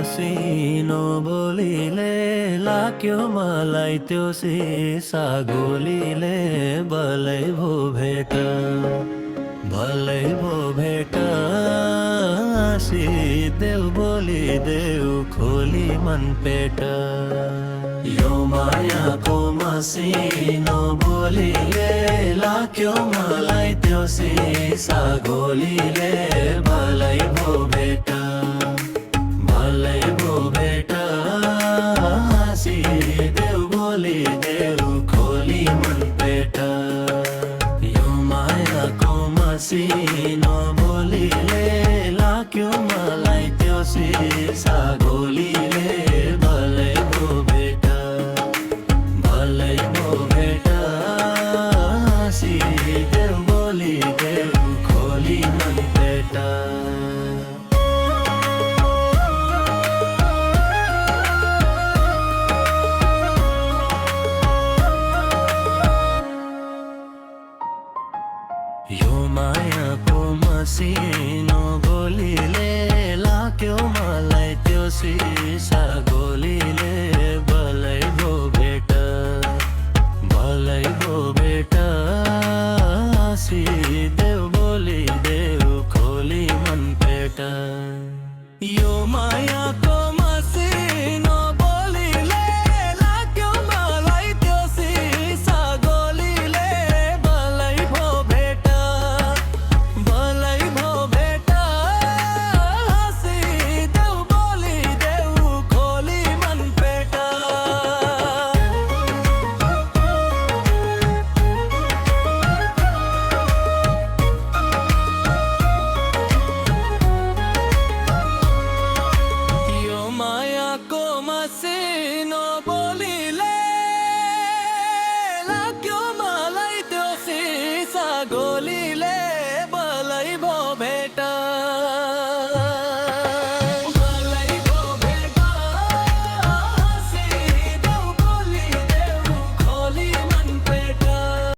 मसिनो बोलीले लाग्यो मलाई त्यो सिसा गोलीले भलै भो भेट देऊ बोलिदेऊ खोली मन पेट यो मायाको मसिनो बोलीले लाग्यो मलाई त्यो सिसा गोलीले भलै भो भेट देऊ बोलिदेऊ खोली मन पेट यो मायाको मसिनो बोलीले लाग्यो मलाई त्यो सिसा गोलीले भलै भो भेट देऊ बोलिदेऊ खोली मन पेट यो मायाको मसिनो बोलीले लाग्यो मलाई त्यो सिसा गोलीले भलै भो भेट देऊ बोलिदेऊ खोली मन पेट यो मायाको मसिनो बोलीले लाग्यो मलाई त्यो सिसा गोलीले भलै भो भेट देऊ बोलिदेऊ खोली मन पेट यो मायाको मसिनो